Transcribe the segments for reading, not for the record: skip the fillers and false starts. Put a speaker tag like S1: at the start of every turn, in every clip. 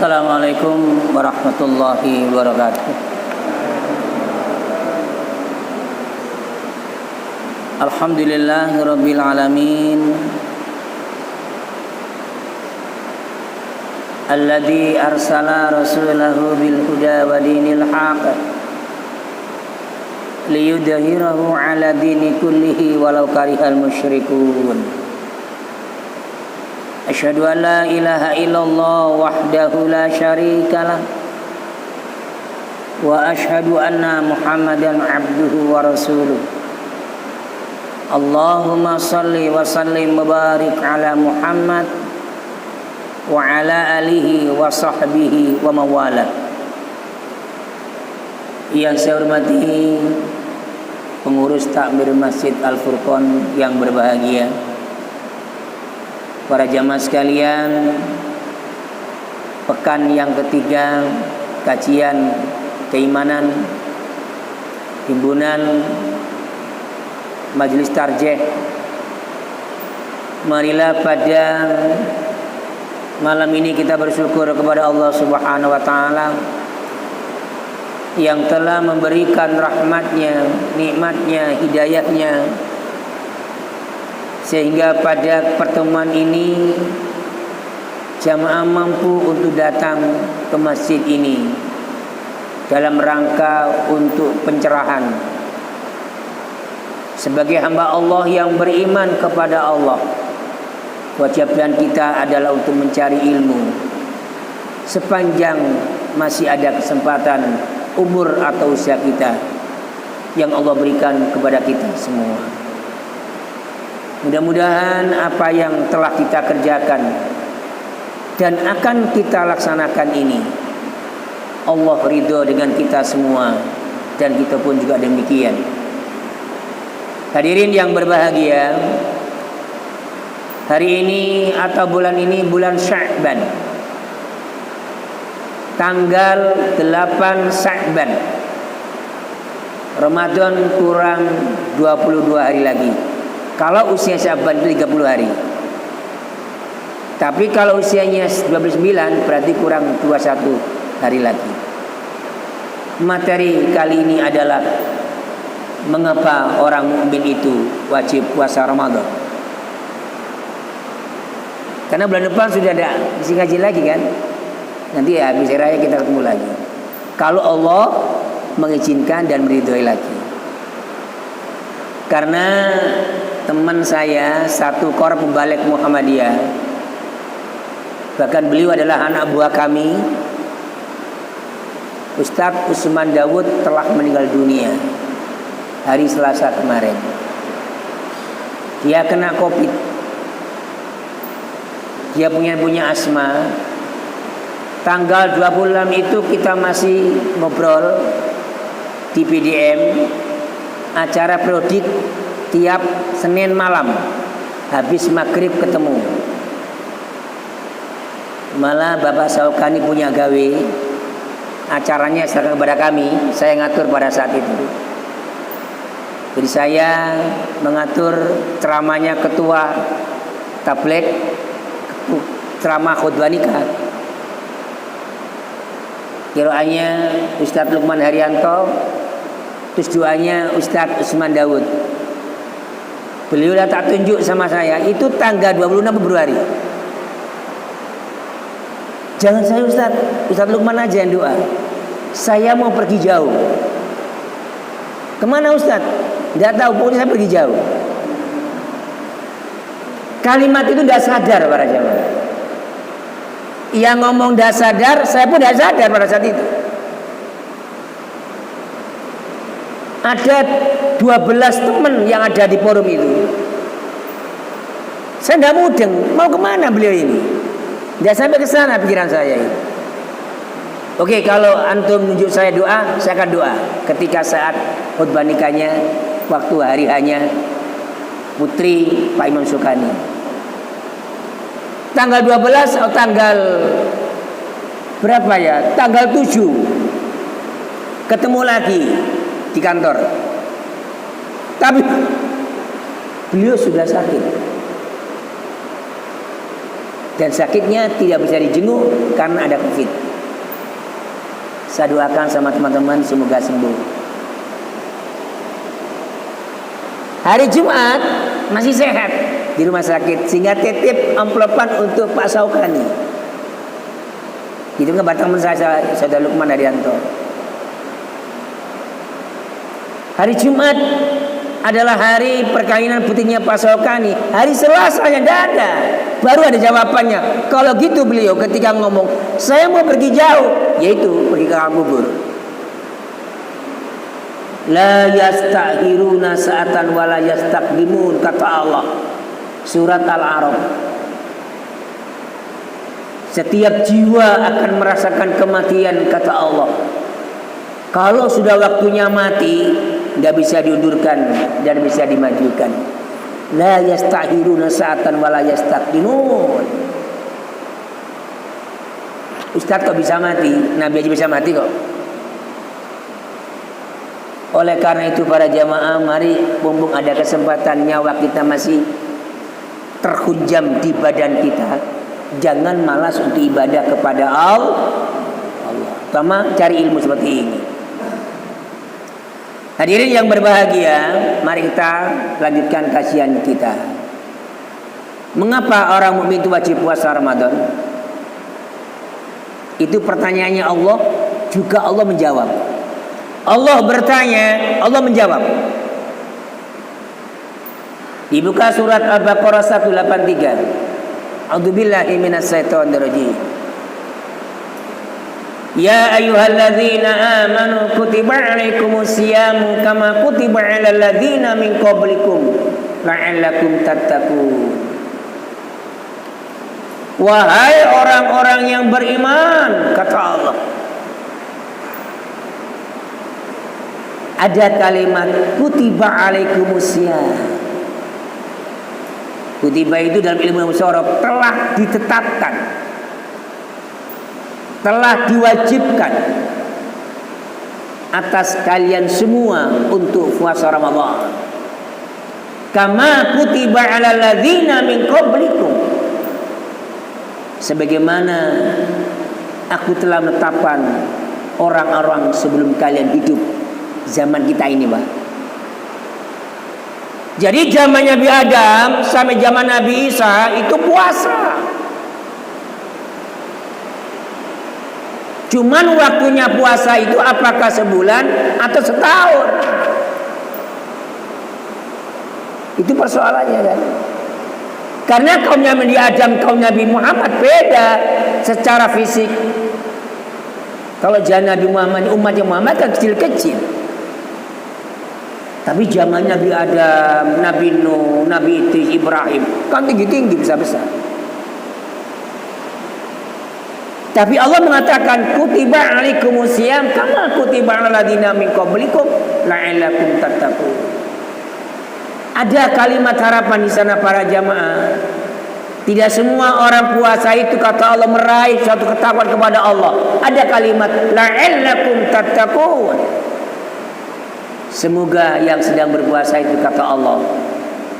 S1: Assalamualaikum warahmatullahi wabarakatuh. Alhamdulillahirabbil alamin. Alladzi arsala rasulahu bil huda wa dinil haqq liyudhhirahu 'ala dini kullihi walau karihal musyrikun. Asyhadu an la ilaha illallah wahdahu la syarikalah wa asyhadu anna Muhammadan abduhu wa rasuluh. Allahumma salli wa sallim mubarik ala Muhammad wa ala alihi wa sahbihi wa mawala. Yang saya hormati pengurus takmir Masjid Al-Furqan yang berbahagia, para jamaah sekalian, pekan yang ketiga kajian keimanan himpunan Majelis Tarjih. Marilah pada malam ini kita bersyukur kepada Allah Subhanahu wa taala yang telah memberikan rahmatnya, nikmatnya, hidayahnya, sehingga pada pertemuan ini jamaah mampu untuk datang ke masjid ini dalam rangka untuk pencerahan. Sebagai hamba Allah yang beriman kepada Allah, kewajiban kita adalah untuk mencari ilmu sepanjang masih ada kesempatan umur atau usia kita yang Allah berikan kepada kita semua. Mudah-mudahan apa yang telah kita kerjakan dan akan kita laksanakan ini Allah ridho dengan kita semua, dan kita pun juga demikian. Hadirin yang berbahagia, hari ini atau bulan ini bulan Sya'ban, tanggal 8 Sya'ban. Ramadan kurang 22 hari lagi. Kalau usia Sya'ban itu 30 hari. Tapi kalau usianya 29 berarti kurang 21 hari lagi. Materi kali ini adalah mengapa orang mukmin itu wajib puasa Ramadan. Karena bulan depan sudah ada isi ngaji lagi kan. Nanti ya habis raya kita ketemu lagi, kalau Allah mengizinkan dan meridhoi lagi. Karena teman saya satu kor pembalik Muhammadiyah, bahkan beliau adalah anak buah kami, Ustadz Usman Dawud, telah meninggal dunia hari Selasa kemarin. Dia kena COVID. Dia punya asma. Tanggal 26 itu kita masih ngobrol di PDM, acara prodik tiap Senin malam habis maghrib ketemu. Malah Bapak Saukani punya gawe, acaranya serahkan kepada kami, saya ngatur pada saat itu. Jadi saya mengatur ceramahnya ketua tabligh, ceramah khutbah nikah. Qiraatnya Ustadz Lukman Haryanto, terus doanya Ustadz Usman Dawud. Beliau dah tak tunjuk sama saya, itu tanggal 26 Februari. Jangan saya Ustadz Lukman aja yang doa. Saya mau pergi jauh. Kemana Ustadz? Tidak tahu, pokoknya saya pergi jauh. Kalimat itu tidak sadar para jamaah. Yang ngomong tidak sadar, saya pun tidak sadar pada saat itu. Ada 12 teman yang ada di forum itu. Saya tidak mudeng, mau kemana beliau ini? Tidak sampai ke sana pikiran saya ini. Oke, kalau antum menunjuk saya doa, saya akan doa. Ketika saat khutbah nikahnya, waktu hari hanya putri Pak Imam Sukani, tanggal 12 atau tanggal berapa ya? Tanggal 7 ketemu lagi di kantor. Tapi beliau sudah sakit. dan sakitnya tidak bisa dijenguk karena ada COVID. Saya doakan sama teman-teman semoga sembuh. Hari Jumat masih sehat di rumah sakit, sehingga titip amplopan untuk Pak Saukani. Itu ngebat teman saya, Saudara Lukman Hadianto. Hari Jumat adalah hari perkawinan putrinya Pak Saukani. Hari Selasanya tidak ada, baru ada jawabannya. Kalau gitu beliau ketika ngomong, saya mau pergi jauh, yaitu pergi ke kubur. La yasta'khiruna sa'atan wa la yastaqdimun, kata Allah. Surat Al-A'raf. Setiap jiwa akan merasakan kematian, kata Allah. Kalau sudah waktunya mati, tidak bisa diundurkan dan bisa dimajukan. La yasta'khiruna sa'atan wa la yastaqdimun. Ustaz kok bisa mati? Nabi aja bisa mati kok. Oleh karena itu para jamaah, mari mumpung ada kesempatan, nyawa kita masih terhunjam di badan kita, jangan malas untuk ibadah kepada Allah. Pertama, cari ilmu seperti ini. Hadirin yang berbahagia, mari kita lanjutkan kajian kita. Mengapa orang mukmin itu wajib puasa Ramadan? Itu pertanyaannya Allah, juga Allah menjawab. Allah bertanya, Allah menjawab. Dibuka surat Al-Baqarah 183. A'udzubillahi minasyaitonir rajim. Ya ayyuhalladzina amanu kutiba 'alaikumus syiyamu kama kutiba 'alal ladzina min qablikum la'allakum tattaqun. Wahai orang-orang yang beriman, kata Allah. Ada kalimat kutiba alaikumusiyam. Kutiba itu dalam ilmu musyarah telah ditetapkan, telah diwajibkan atas kalian semua untuk puasa Ramadan. Kama kutiba alal ladzina min qablikum. Sebagaimana aku telah menetapkan orang-orang sebelum kalian hidup. Zaman kita ini, Pak. Jadi zaman Nabi Adam sampai zaman Nabi Isa itu puasa. Cuman waktunya puasa itu apakah sebulan atau setahun? Itu persoalannya kan. Karena kaum Nabi Adam, kaum Nabi Muhammad beda secara fisik. Kalau zaman Nabi Muhammad, umatnya Muhammad kan kecil-kecil. Tapi zaman Nabi Adam, Nabi Nuh, Nabi Idris, Ibrahim kan tinggi-tinggi, besar-besar. Tapi Allah mengatakan kutiba alaikumusiyam kama kutiba alal ladzina min qablikum la'allakum tattaqun. Ada kalimat harapan di sana para jamaah. Tidak semua orang puasa itu kata Allah meraih suatu ketakwaan kepada Allah. Ada kalimat la'allakum tattaqun. Semoga yang sedang berpuasa itu kata Allah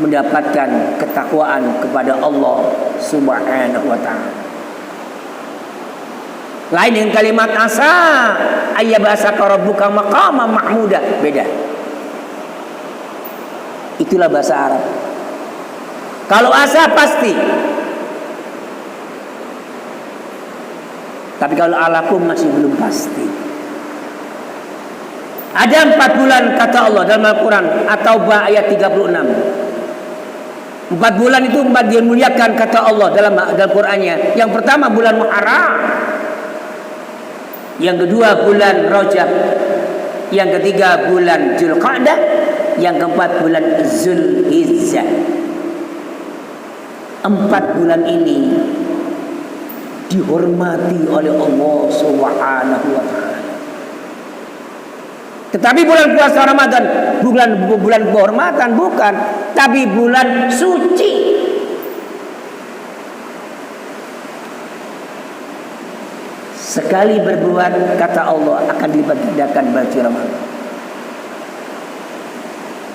S1: mendapatkan ketakwaan kepada Allah Subhanahu wa ta'ala. Lain dengan kalimat asa ayyabasaka rabbuka maqaman mahmuda, beda. Itulah bahasa Arab. Kalau asa pasti. Tapi kalau alakum masih belum pasti. Ada 4 bulan kata Allah dalam Al-Quran, At-Taubah ayat 36. 4 bulan itu 4 dia muliakan kata Allah dalam Qurannya. Yang pertama bulan Muharram, yang kedua bulan Rajab, yang ketiga bulan Dzulqa'dah, yang keempat bulan Zulhijjah. 4 bulan ini dihormati oleh Allah Subhanahu wa ta'ala. Tetapi bulan puasa Ramadan bulan kehormatan bukan, tapi bulan suci. Sekali berbuat kata Allah akan dilipat gandakan bagi Ramadan.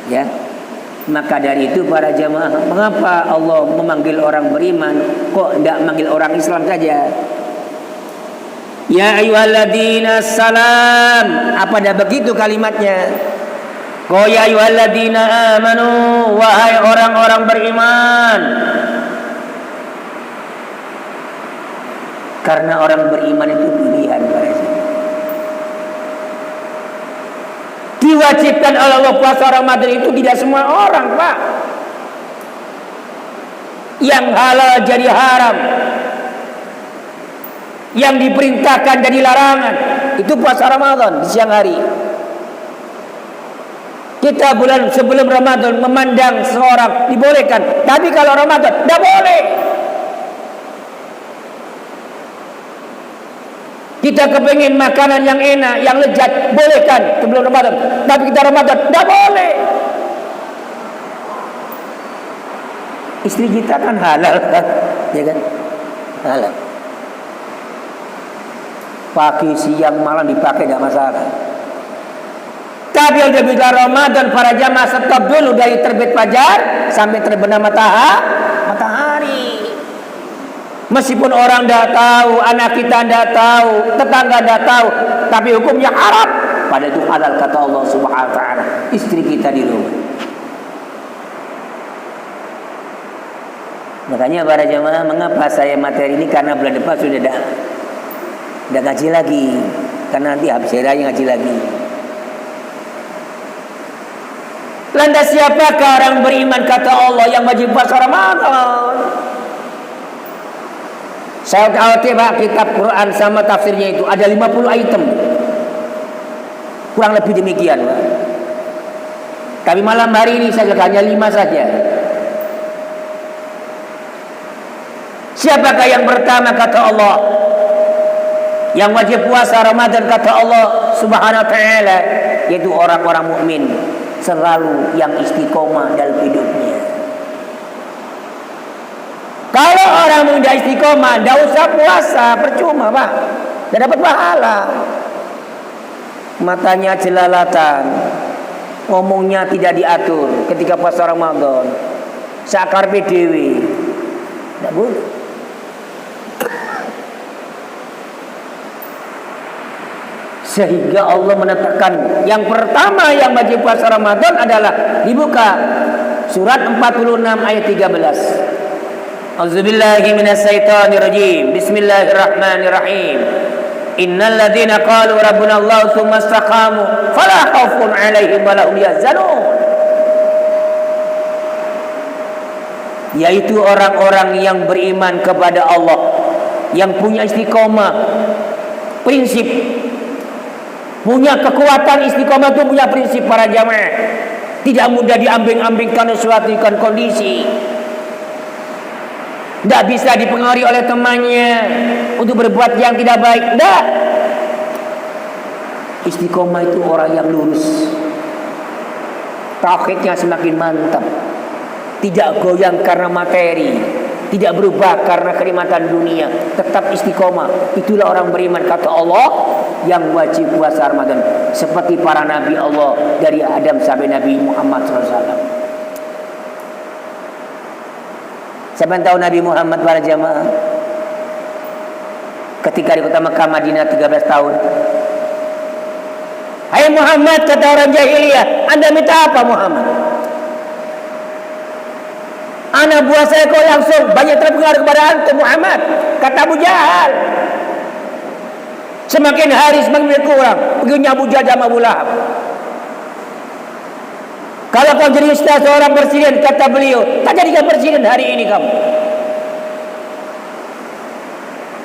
S1: Ya. Maka dari itu para jamaah, mengapa Allah memanggil orang beriman, kok tidak manggil orang Islam saja? Ya ayyuhalladzina salam, apa dah begitu kalimatnya? Kok ya ayyuhalladzina amanu, wahai orang-orang beriman. Karena orang beriman itu pilihan para jamaah. Diwajibkan oleh Allah puasa Ramadan itu tidak semua orang, Pak. Yang halal jadi haram, yang diperintahkan jadi larangan. Itu puasa Ramadan di siang hari. Kita bulan sebelum Ramadan memandang seorang dibolehkan, tapi kalau Ramadan tidak boleh. Kita kepingin makanan yang enak, yang lezat, bolehkan sebelum Ramadan. Tapi kita Ramadan, tidak boleh. Istri kita kan halal kan, ya kan? Halal. Pagi, siang, malam dipakai tidak masalah. Tapi yang bilang Ramadan, para jamaah stop dulu dari terbit fajar sampai terbenam matahari. Meskipun orang tidak tahu, anak kita tidak tahu, tetangga tidak tahu, tapi hukumnya haram. Pada itu halal kata Allah Subhanahu wa taala. Istri kita di rumah. Makanya para jemaah, mengapa saya materi ini? Karena bulan depan sudah tidak ngaji lagi. Karena nanti habis hari raya ngaji lagi. Lantas siapakah orang beriman kata Allah yang wajib puasa Ramadan? Saya khawatir Pak, kitab Quran sama tafsirnya itu ada 50 item. Kurang lebih demikian Pak. Tapi malam hari ini saya hanya 5 saja. Siapakah yang pertama kata Allah yang wajib puasa Ramadan kata Allah Subhanahu wa taala, yaitu orang-orang mukmin selalu yang istiqomah dalam hidupnya. Kalau orang muda istiqomah, tidak usah puasa, percuma Pak, tidak dapat pahala. Matanya jelalatan, ngomongnya tidak diatur ketika puasa Ramadan, sakar PDW, tidak boleh. Sehingga Allah menetapkan yang pertama yang wajib puasa Ramadan adalah dibuka surat 46 ayat 13. A'udzubillahi minasyaitonirrajim. Bismillahirrahmanirrahim. Innal ladzina qalu rabbuna Allah tsumma istaqamu fala khaufun 'alaihim wa lahum yahzanun. Yaitu orang-orang yang beriman kepada Allah, yang punya istiqomah, prinsip, punya kekuatan. Istiqomah itu punya prinsip para jamaah. Tidak mudah diambing-ambingkan suatu kondisi. Tidak bisa dipengaruhi oleh temannya untuk berbuat yang tidak baik. Tidak. Istiqomah itu orang yang lurus, tauhidnya semakin mantap, tidak goyang karena materi, tidak berubah karena kenikmatan dunia, tetap istiqomah. Itulah orang beriman kata Allah yang wajib puasa Ramadan, seperti para nabi Allah dari Adam sampai Nabi Muhammad SAW. Siapa yang tahu Nabi Muhammad para jamaah? Ketika di kota Mekah Madinah 13 tahun. Hai Muhammad, kata orang jahiliyah, Anda minta apa Muhammad? Anak buah saya kau langsung banyak terpengaruh kepada antum Muhammad, kata Abu Jahal. Semakin hari semakin berkurang. Begini Abu Jahal sama Abu Lahab. Kalau kau jadi ustaz seorang presiden, kata beliau, tak jadikan presiden hari ini kamu.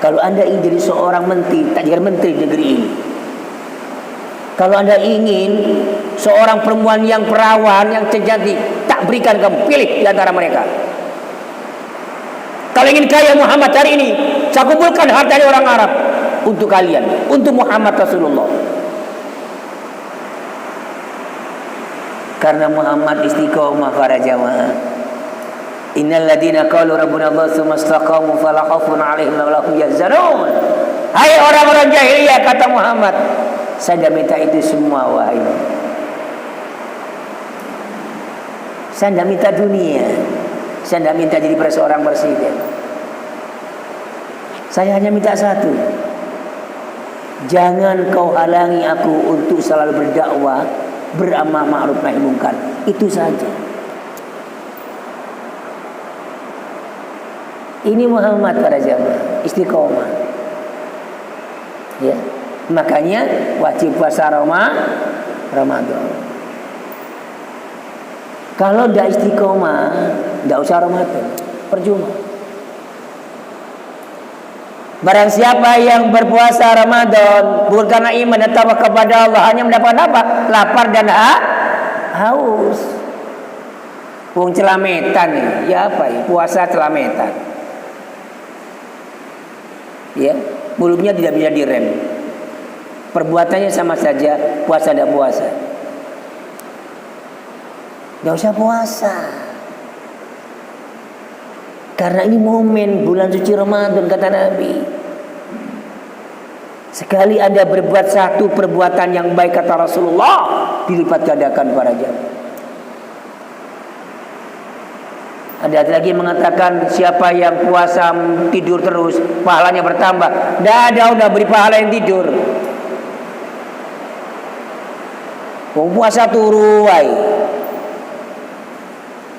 S1: Kalau anda ingin jadi seorang menteri, tak jadikan menteri negeri ini. Kalau anda ingin seorang perempuan yang perawan, yang cantik, tak berikan kamu, pilih di antara mereka. Kalau ingin kaya Muhammad hari ini, saya kumpulkan harta dari orang Arab untuk kalian, untuk Muhammad Rasulullah. Karena Muhammad istiqomah para jamaah. Innal ladzina qalu rabbuna Allah tsumma istaqamu fala khaufun 'alaihim wa lahum yahzanun. Hai orang-orang jahiliyah, kata Muhammad, saya minta itu semua wahai. Saya tidak minta dunia. Saya tidak minta jadi seorang presiden. Saya hanya minta satu. Jangan kau halangi aku untuk selalu berdakwah, beramal ma'ruf nahi munkar. Itu saja. Ini Muhammad para jamaah, istiqomah. Ya. Makanya wajib puasa Ramadan. Kalau tidak istiqomah, tidak usah Ramadan, percuma. Barang siapa yang berpuasa Ramadan bukan karena iman dan takwa kepada Allah, hanya mendapatkan apa? Lapar dan haus. Wong celametan ya apa ya? Puasa celametan. Ya, mulutnya tidak bisa direm. Perbuatannya sama saja, puasa tidak puasa. Tidak usah puasa. Karena ini momen bulan suci Ramadan, kata Nabi. Sekali Anda berbuat satu perbuatan yang baik, kata Rasulullah, dilipat gandakan para jamaah. Ada lagi mengatakan siapa yang puasa tidur terus pahalanya bertambah. Tidak ada, udah beri pahala yang tidur. Puasa turu wae.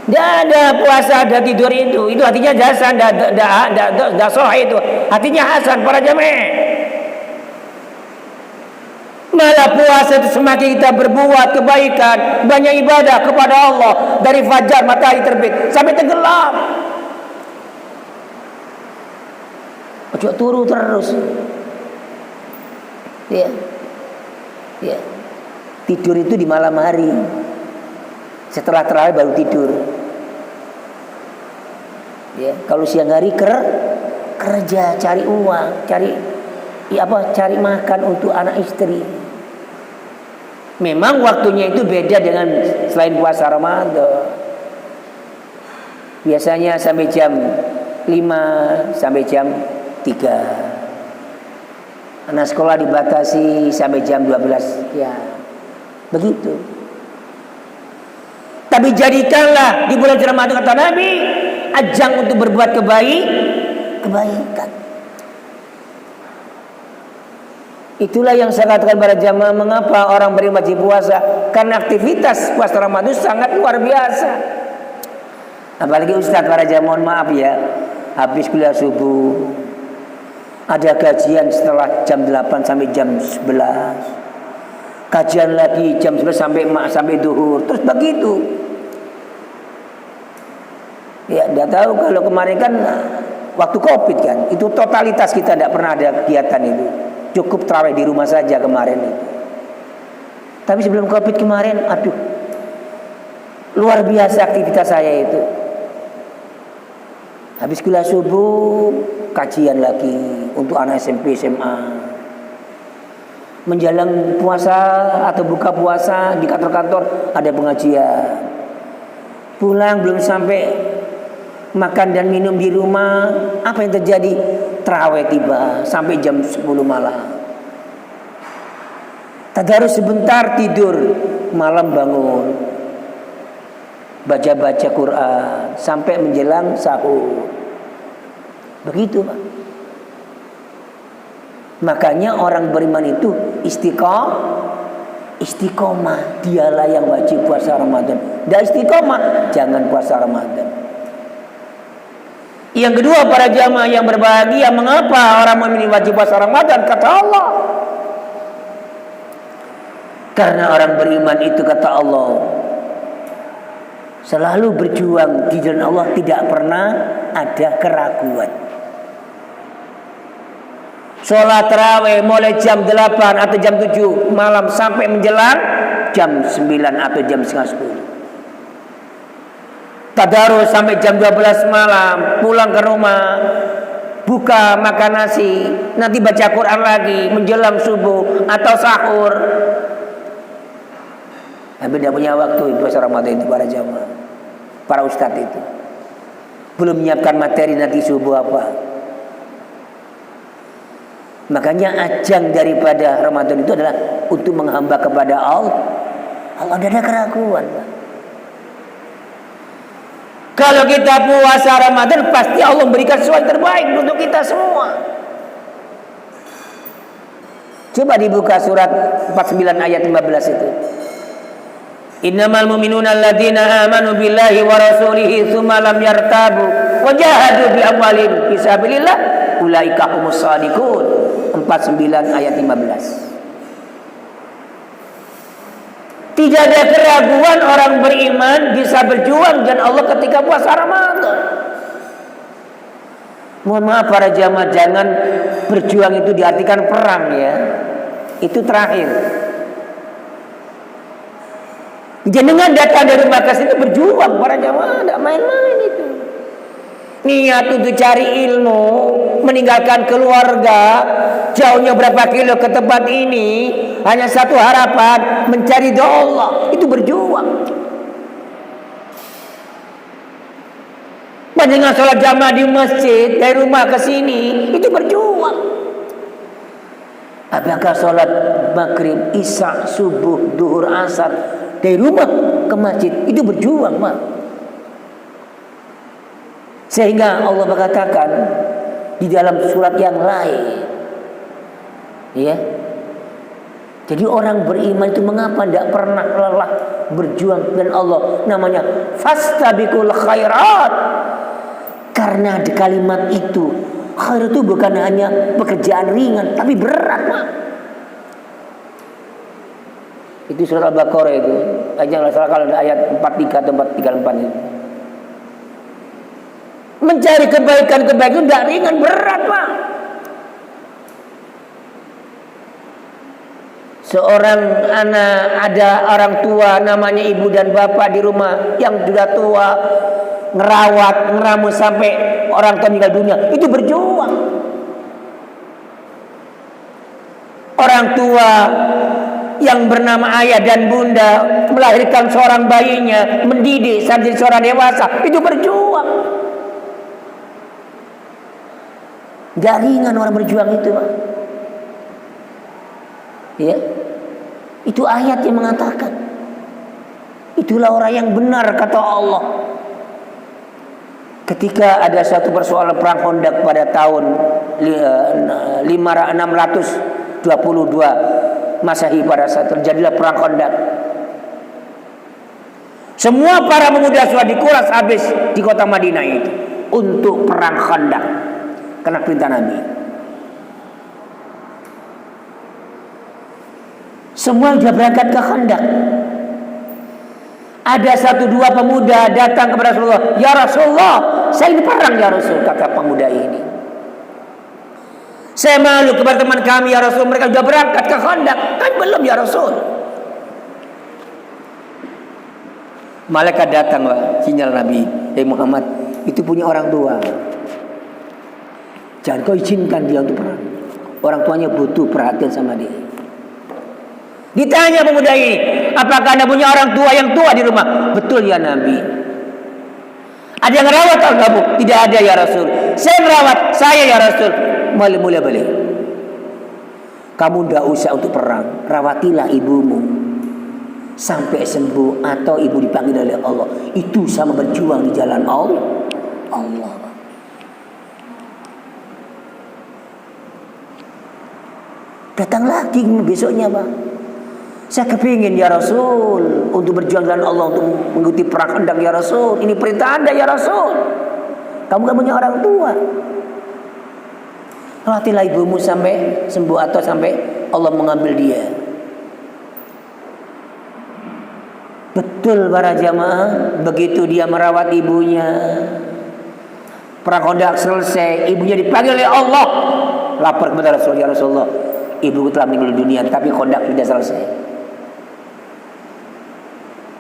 S1: Tidak ada puasa ada tidur itu artinya hasan, tidak sahih itu. Artinya hasan para jamaah. Malah puasa itu semakin kita berbuat kebaikan, banyak ibadah kepada Allah dari fajar matahari terbit sampai tenggelam. Ojo turu terus. Ya. Ya. Tidur itu di malam hari. Setelah terawih baru tidur. Ya, kalau siang hari kerja, cari uang, cari makan untuk anak istri. Memang waktunya itu beda dengan selain puasa Ramadan. Biasanya sampai jam 5 sampai jam 3. Anak sekolah dibatasi sampai jam 12 ya. Begitu. Tapi jadikanlah di bulan Ramadan, kata Nabi, ajang untuk berbuat kebaikan. Itulah yang saya katakan pada jamaah, mengapa orang beriman wajib puasa? Karena aktivitas puasa Ramadan sangat luar biasa. Apalagi Ustaz para jamaah, mohon maaf ya, habis kuliah subuh, ada kajian setelah jam 8 sampai jam 11, kajian lagi jam 11 sampai duhur, terus begitu. Ya, tidak tahu kalau kemarin kan waktu Covid kan, itu totalitas kita tidak pernah ada kegiatan itu. Cukup tarawih di rumah saja kemarin itu. Tapi sebelum Covid kemarin, aduh, luar biasa aktivitas saya itu. Habis kuliah subuh, kajian lagi untuk anak SMP, SMA. Menjelang puasa atau buka puasa di kantor-kantor ada pengajian. Pulang belum sampai makan dan minum di rumah, apa yang terjadi? Tarawih tiba sampai jam 10 malam. Tadarus sebentar, tidur, malam bangun, baca-baca Quran sampai menjelang sahur. Begitu, Pak. Makanya orang beriman itu istiqomah. Dialah yang wajib puasa Ramadan. Dah istiqomah, jangan puasa Ramadan. Yang kedua, para jamaah yang berbahagia, mengapa orang mukmin wajib puasa Ramadan? Kata Allah, karena orang beriman itu, kata Allah, selalu berjuang di jalan Allah, tidak pernah ada keraguan. Sholat tarawih mulai jam 8 atau jam 7 malam sampai menjelang jam 9 atau jam setengah 10. Tadarus sampai jam 12 malam, pulang ke rumah, buka makan nasi, nanti baca Quran lagi menjelang subuh atau sahur. Tapi tidak punya waktu puasa Ramadan itu para jamaah, para ustadz itu belum menyiapkan materi nanti subuh apa. Makanya ajang daripada Ramadan itu adalah untuk menghamba kepada Allah. Allah, tidak ada keraguan. Kalau kita puasa Ramadan, pasti Allah memberikan sesuatu yang terbaik untuk kita semua. Coba dibuka surat 49 ayat 15 itu. Innamal mu'minuna alladzina amanu billahi wa rasulihi tsumma lam yartabu wa jahadu bi amwalihim fi sabilillah ulaika humus shadiqun. 49 ayat 15. Tidak ada keraguan orang beriman bisa berjuang dan Allah ketika puasa Ramadan. Mohon maaf para jamaah, jangan berjuang itu diartikan perang ya. Itu terakhir. Jenengan datang dari Makassar itu berjuang para jamaah, tidak main-main itu. Niat untuk cari ilmu, meninggalkan keluarga, jauhnya berapa kilo ke tempat ini, hanya satu harapan, mencari doa Allah. Itu berjuang. Dengan sholat jamaah di masjid dari rumah ke sini, itu berjuang. Apakah sholat maghrib, isya, subuh, duhur, asar dari rumah ke masjid, itu berjuang, Mak. Sehingga Allah berkatakan di dalam surat yang lain, ya. Jadi orang beriman itu mengapa tidak pernah lelah berjuang dengan Allah? Namanya fastabiqul khairat. Karena di kalimat itu, khair itu bukan hanya pekerjaan ringan, tapi berat, Mak. Itu surat Al-Baqarah itu. Jangan salah kalau ada ayat 43 atau 434 itu. Mencari kebaikan-kebaikan itu tidak ringan, berat, Pak. Seorang anak, ada orang tua namanya ibu dan bapak di rumah yang sudah tua, ngerawat, ngeramu sampai orang tua meninggal dunia, itu berjuang. Orang tua yang bernama ayah dan bunda melahirkan seorang bayinya, mendidik sampai seorang dewasa, itu berjuang. Gak ringan orang berjuang itu, Pak. Ya, itu ayat yang mengatakan, itulah orang yang benar kata Allah. Ketika ada satu persoalan perang Khandaq pada tahun 622 Masehi, pada saat terjadilah perang Khandaq, semua para pemuda sudah dikuras habis di kota Madinah itu untuk perang Khandaq karena perintah Nabi. Semua sudah berangkat ke Khandaq. Ada satu dua pemuda datang kepada Rasulullah, "Ya Rasulullah, saya ini perang ya Rasul," kata pemuda ini. "Saya malu kepada teman kami ya Rasul, mereka sudah berangkat ke Khandaq, kami belum ya Rasul." Malaikat datang, Pak, sinyal Nabi, Muhammad, itu punya orang tua. Jangan kau izinkan dia untuk perang. Orang tuanya butuh perhatian sama dia. Ditanya pemuda ini, "Apakah Anda punya orang tua yang tua di rumah?" "Betul ya Nabi." "Ada yang merawat atau kamu?" "Tidak ada ya Rasul." "Saya merawat, saya ya Rasul." "Mulia balik. Kamu tidak usah untuk perang, rawatilah ibumu sampai sembuh atau ibu dipanggil oleh Allah. Itu sama berjuang di jalan Allah. Datang lagi besoknya, Pak. "Saya kepingin ya Rasul untuk berjuang dengan Allah, untuk mengikuti perang Khandaq ya Rasul. Ini perintah Anda ya Rasul. Kamu kan punya orang tua. Rawatilah ibumu sampai sembuh atau sampai Allah mengambil dia." Betul para jamaah, begitu dia merawat ibunya, perang Khandaq selesai, ibunya dipanggil oleh Allah, lapor kepada Rasul, "Ya Rasulullah, ibuku telah meninggal dunia, tapi Khandaq tidak selesai."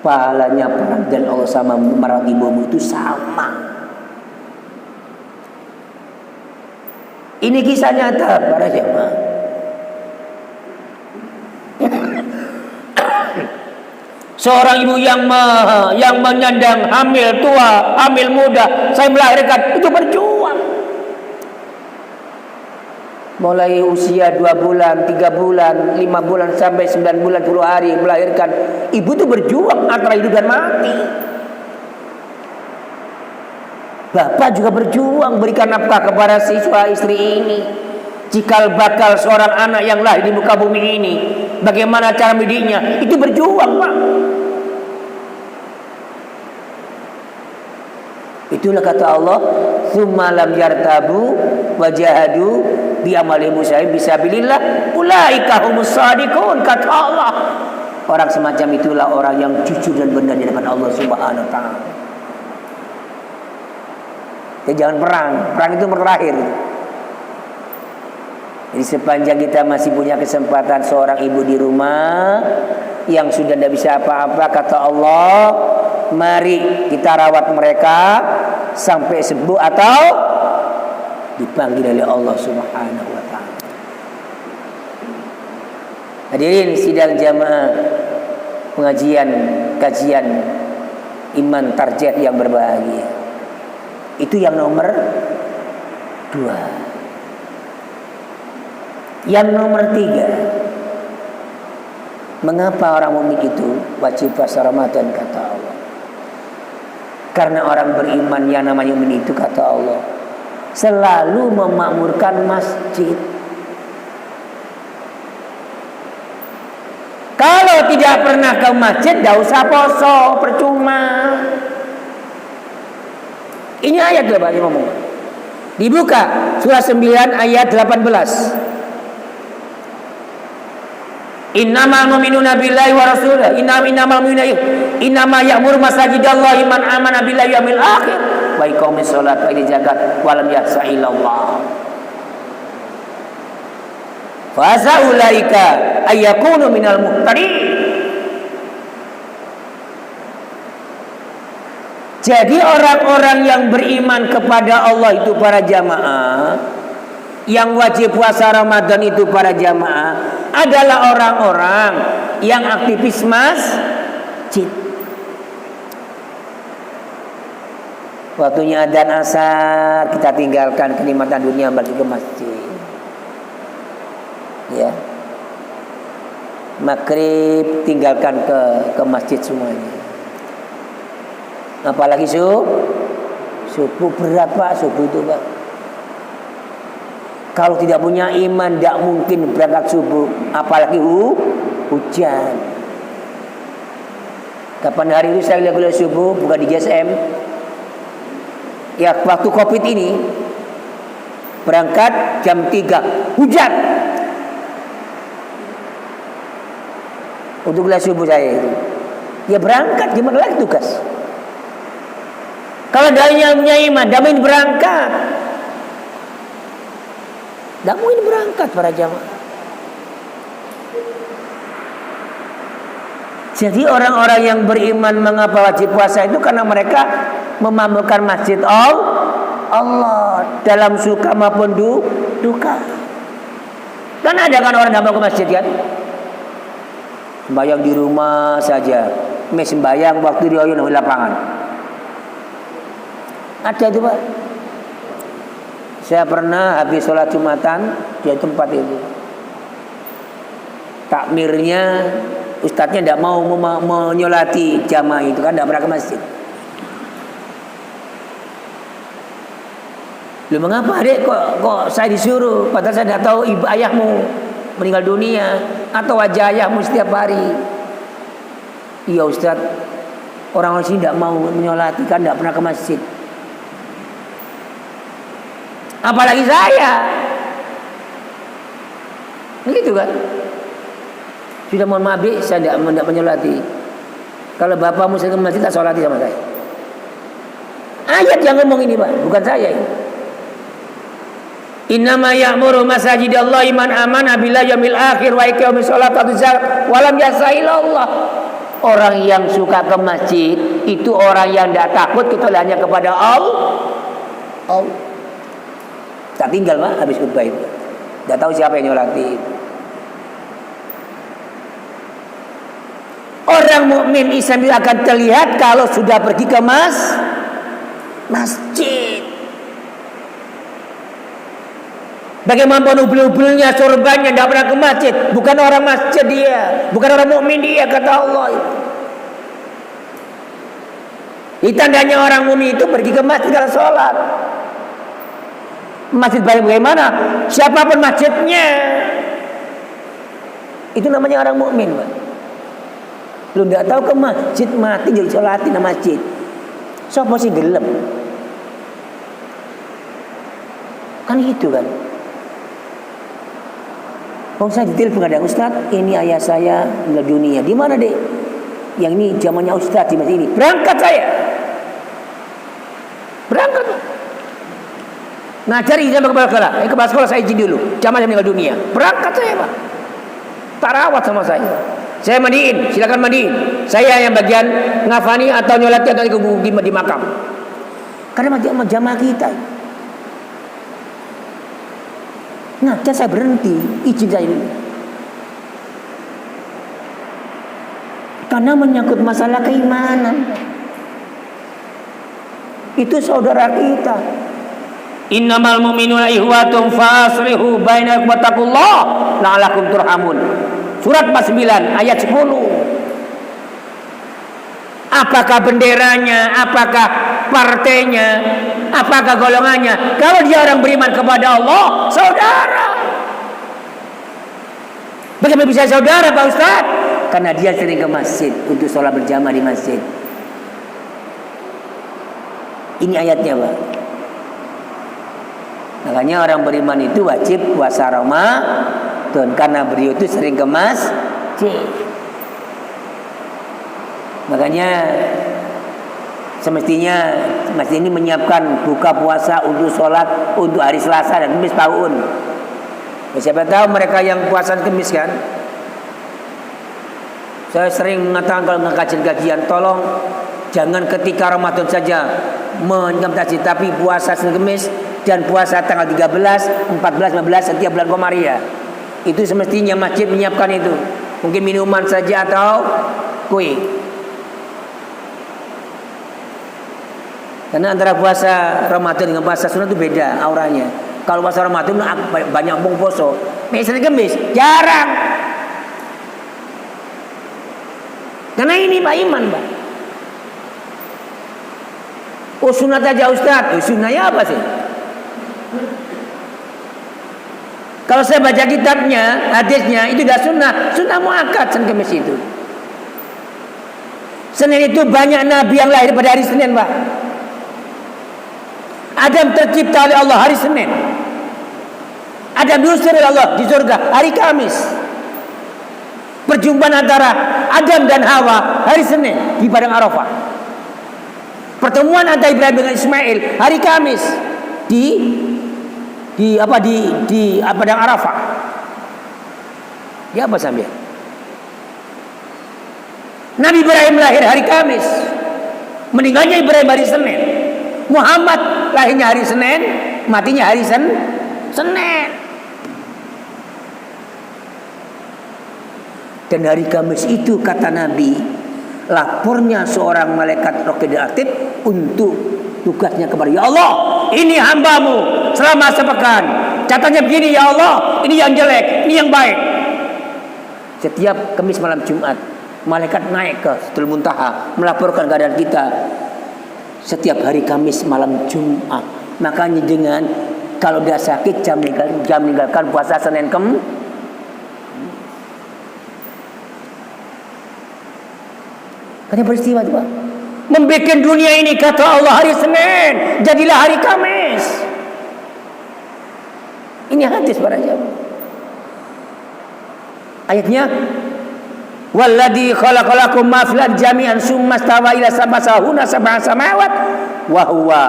S1: Pahalanya perang dan Allah sama merawat ibumu itu sama. Ini kisah nyata para jemaah. Seorang ibu yang menyandang hamil tua, hamil muda, saya melahirkan, itu berjuang. Mulai usia 2 bulan, 3 bulan, 5 bulan sampai 9 bulan 10 hari melahirkan. Ibu itu berjuang antara hidup dan mati. Bapak juga berjuang berikan nafkah kepada siswa istri ini. Cikal bakal seorang anak yang lahir di muka bumi ini, bagaimana cara mendidiknya, itu berjuang, Pak. Itulah kata Allah, "Tsumma lam yartabu wajahadu bi amalihim fisabilillah ulaika humus shadiqun," kata Allah. Orang semacam itulah orang yang jujur dan benar di hadapan Allah Subhanahu wa taala. Jadi jangan perang itu terakhir. Jadi sepanjang kita masih punya kesempatan seorang ibu di rumah yang sudah tidak bisa apa-apa, kata Allah, mari kita rawat mereka sampai sembuh atau dipanggil oleh Allah Subhanahu wa taala. Hadirin sidang jamaah pengajian kajian iman tarjih yang berbahagia. Itu yang nomor 2. Yang nomor 3, mengapa orang mukmin itu wajib puasa Ramadan, kata Allah? Karena orang beriman yang namanya mukmin itu, kata Allah, selalu memakmurkan masjid. Kalau tidak pernah ke masjid, tidak usah poso, percuma. Ini ayat loh Pak ngomong. Dibuka surah 9 ayat 18. Innamal mu'minuna billahi wa rasulihi innamal mu'minuna innama ya'muru masajidallahi man amana billahi wal yawmil akhir wa iqamis shalat wa ita'iz zakat wa lam yahsa illallah fa ulaika ayyakunu minal muhtadin. Jadi orang-orang yang beriman kepada Allah itu para jamaah, yang wajib puasa Ramadan itu para jamaah adalah orang-orang yang aktivis masjid. Waktunya adzan asar kita tinggalkan kenikmatan dunia, balik ke masjid. Ya. Maghrib tinggalkan ke masjid semuanya. Apalagi subuh berat Pak, subuh itu Pak. Kalau tidak punya iman, tidak mungkin berangkat subuh. Apalagi hujan. Kapan hari itu saya lihat subuh, bukan di GSM. Ya waktu Covid ini, berangkat jam 3, hujan. Untuk lihat subuh saya itu. Ya berangkat, gimana lagi tugas? Kalau daya punya iman, damin berangkat. Tidak mungkin berangkat para jamaah. Jadi orang-orang yang beriman mengapa wajib puasa itu karena mereka memakmurkan masjid Allah dalam suka maupun duka. Kan ada kan orang datang ke masjid kan? Sembayang di rumah saja, sembayang waktu di lapangan. Ada itu Pak. Saya pernah habis sholat Jumatan di tempat itu. Takmirnya ustadznya tidak mau menyolati jamaah itu kan, tidak pernah ke masjid. Lu mengapa dek kok saya disuruh? Padahal saya tidak tahu ibu ayahmu meninggal dunia atau wajah ayahmu setiap hari. Iya ustadz, orang sini tidak mau menyolati kan, tidak pernah ke masjid. Apalagi saya. Begitu kan? Sudah mohon maaf, saya tidak menyolati. Kalau bapakmu saya ke masjid, tak sholati sama saya. Ayat yang ngomong ini Pak, bukan saya ini. Innama ya'muru masajidallahi man amana billahi yawmil akhir wa iqamis sholati wa zakat wa lam yas'ilillah. Orang yang suka ke masjid itu orang yang tidak takut kecuali hanya kepada Allah. Tak tinggal Pak habis khutbah itu. Tidak tahu siapa yang nyolati. Orang mukmin Islam itu akan terlihat kalau sudah pergi ke masjid. Bagaimana ubul-ubulnya, sorbannya, tidak pernah ke masjid. Bukan orang masjid dia, bukan orang mukmin dia, kata Allah. Tandanya orang mukmin itu pergi ke masjid kalau sholat. Masjid bagaimana? Siapapun masjidnya, itu namanya orang mukmin, Pak. Lu nggak tahu ke masjid mati jadi sholatin nama masjid. Sopo sih gelem? Kan itu kan. Saya ditelepon ada Ustaz, ini ayah saya meninggal dunia. Di mana, Dek? Yang ini zamannya Ustaz di masjid ini. Berangkat saya. Berangkat. Ngajari sama kepala sekolah. Kepala sekolah saya izin dulu. Jamaah meninggal dunia. Berangkat saya, Pak. Tarawat sama saya. Saya mandiin, silakan mandiin. Saya yang bagian ngafani atau nyolati atau di makam. Karena jamaah kita. Nah, saya berhenti, izin saya dulu. Karena menyangkut masalah keimanan. Itu saudara kita. Innamal mu'minuna ikhwatun faslihu bainakum wattaqullah la'allakum turhamun. Surat 49 ayat 10. Apakah benderanya, apakah partainya, apakah golongannya? Kalau dia orang beriman kepada Allah, saudara. Bagaimana bisa saudara, Pak Ustaz? Karena dia sering ke masjid untuk sholat berjamaah di masjid. Ini ayatnya, Pak. Makanya orang beriman itu wajib puasa Ramadan karena beliau itu sering ke masjid. Makanya semestinya masjid ini menyiapkan buka puasa untuk sholat untuk hari Selasa dan Kamis tahun. Siapa tahu mereka yang puasa Kamis kan. Saya sering mengatakan kalau kajian-kajian, tolong jangan ketika Ramadan saja menyiapkan, tapi puasa Senin Kamis dan puasa tanggal 13, 14, 15 setiap bulan Komariah. Itu semestinya masjid menyiapkan itu. Mungkin minuman saja atau kue. Karena antara puasa Ramadan dengan puasa sunat itu beda auranya. Kalau puasa Ramadan banyak bungposo. Misalnya Kamis jarang. Karena ini Pak Iman, Pak. Oh sunat aja Ustaz. Sunatnya apa sih? Kalau saya baca kitabnya, hadisnya itu tidak sunnah. Sunnah muakkad Senin Kamis itu. Senin itu banyak nabi yang lahir pada hari Senin, Pak. Adam tercipta oleh Allah hari Senin. Adam diusir oleh Allah di surga hari Kamis. Perjumpaan antara Adam dan Hawa hari Senin di padang Arafah. Pertemuan antara Ibrahim dengan Ismail hari Kamis di padang Arafah. Ya apa sambil? Nabi Ibrahim lahir hari Kamis. Meninggalnya Ibrahim hari Senin. Muhammad lahirnya hari Senin, matinya hari Senin. Dan hari Kamis itu kata Nabi, lapornya seorang malaikat Raqib Atid untuk tugasnya kepada ya Allah, ini hambamu selama sepekan. Catanya begini ya Allah, ini yang jelek, ini yang baik. Setiap Kamis malam Jumat, malaikat naik ke Sidratul Muntaha melaporkan keadaan kita. Setiap hari Kamis malam Jumat. Makanya dengan kalau dia sakit jam meninggalkan puasa Senin Kamis. Katanya peristiwa itu, Pak. Membikin dunia ini kata Allah hari Senin, jadilah hari Kamis. Ini hadis para jamaah. Ayatnya walladzi khalaqalakum ma fil ardi jami'an tsumma stawa ila sab'a samawat wa huwa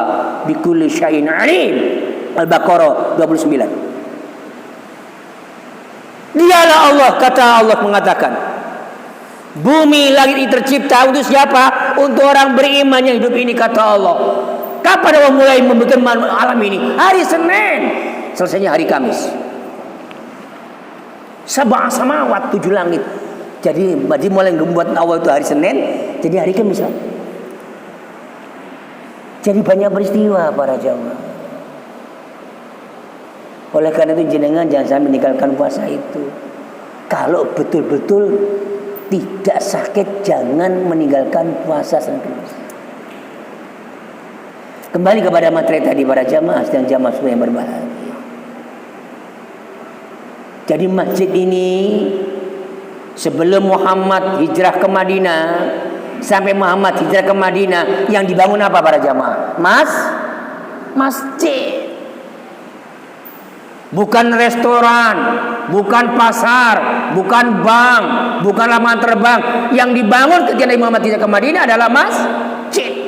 S1: bikulli syai'in 'alim. Al-Baqarah 29. Dialah Allah, kata Allah mengatakan, bumi langit ini tercipta untuk siapa? Untuk orang beriman yang hidup ini, kata Allah. Kapan Allah mulai membuat alam ini? Hari Senin. Selesainya hari Kamis. Sab'a samawat, 7 langit. Jadi mulai membuat awal itu hari Senin, jadi hari Kamis. Jadi banyak peristiwa para jamaah. Oleh karena itu jenengan jangan sampai meninggalkan puasa itu. Kalau betul-betul tidak sakit, jangan meninggalkan puasa Senin Kamis. Kembali kepada materi tadi para jamaah dan jamaah semua yang berbahagia. Jadi masjid ini sebelum Muhammad hijrah ke Madinah sampai Muhammad hijrah ke Madinah yang dibangun apa para jamaah? Masjid. Bukan restoran, bukan pasar, bukan bank, bukan lapangan terbang. Yang dibangun ketika Nabi Muhammad hijrah ke Madinah adalah masjid.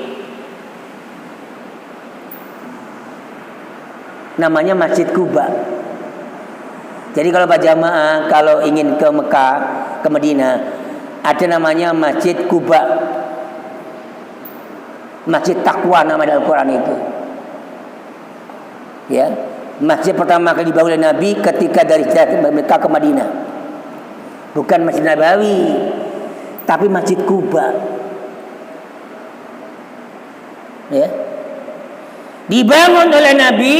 S1: Namanya Masjid Quba. Jadi kalau Pak Jamaah kalau ingin ke Mekah, ke Madinah, ada namanya Masjid Quba. Masjid Taqwa nama Al-Quran itu. Ya, masjid pertama kali dibangun oleh Nabi ketika dari Mekah ke Madinah. Bukan Masjid Nabawi, tapi Masjid Quba. Ya. Dibangun oleh Nabi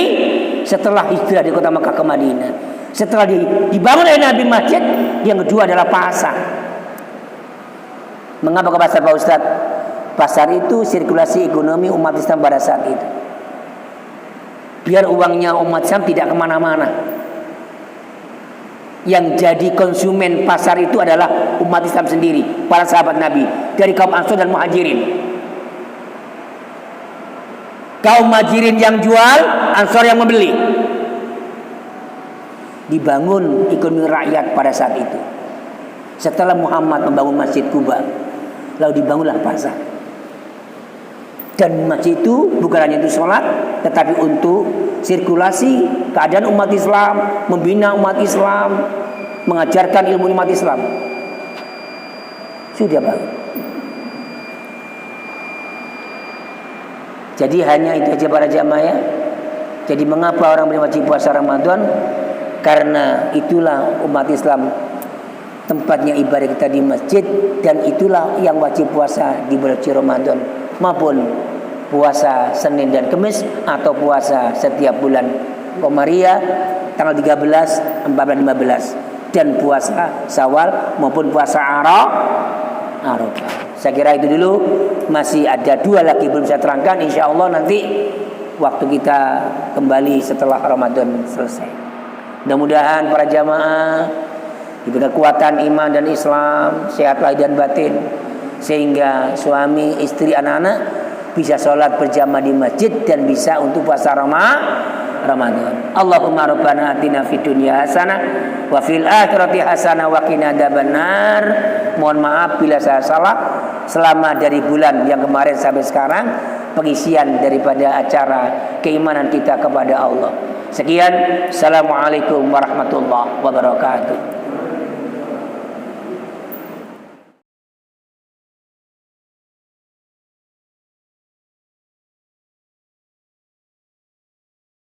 S1: setelah hijrah di kota Mekah ke Madinah. Setelah dibangun oleh Nabi masjid, yang kedua adalah pasar. Mengapa ke pasar Pak Ustadz? Pasar itu sirkulasi ekonomi umat Islam pada saat itu. Biar uangnya umat Islam tidak kemana-mana. Yang jadi konsumen pasar itu adalah umat Islam sendiri, para sahabat Nabi, dari kaum Ansor dan Muhajirin. Kaum Muhajirin yang jual, Ansor yang membeli. Dibangun ekonomi rakyat pada saat itu. Setelah Muhammad membangun Masjid Quba, lalu dibangunlah pasar. Dan masjid itu bukan hanya untuk sholat, tetapi untuk sirkulasi keadaan umat Islam, membina umat Islam, mengajarkan ilmu umat Islam. Sudah Pak. Jadi hanya itu aja para jamaah ya. Jadi mengapa orang wajib puasa Ramadan? Karena itulah umat Islam tempatnya ibadah kita di masjid, dan itulah yang wajib puasa di bulan Ramadan maupun puasa Senin dan Kamis atau puasa setiap bulan Komariah tanggal 13, 14, 15 dan puasa Syawal maupun puasa Arafah. Saya kira itu dulu. Masih ada 2 lagi belum saya terangkan. Insya Allah nanti waktu kita kembali setelah Ramadan selesai. Mudah-mudahan para jamaah diberi kekuatan iman dan Islam, sehat lahir dan batin, sehingga suami, istri, anak-anak bisa sholat berjamaah di masjid dan bisa untuk puasa Ramadan. Allahumma rabbana atina fid dunya hasanah wa fil akhirati hasanah wa qina adzabannar. Mohon maaf bila saya salah selama dari bulan yang kemarin sampai sekarang pengisian daripada acara keimanan kita kepada Allah. Sekian, assalamualaikum warahmatullahi wabarakatuh.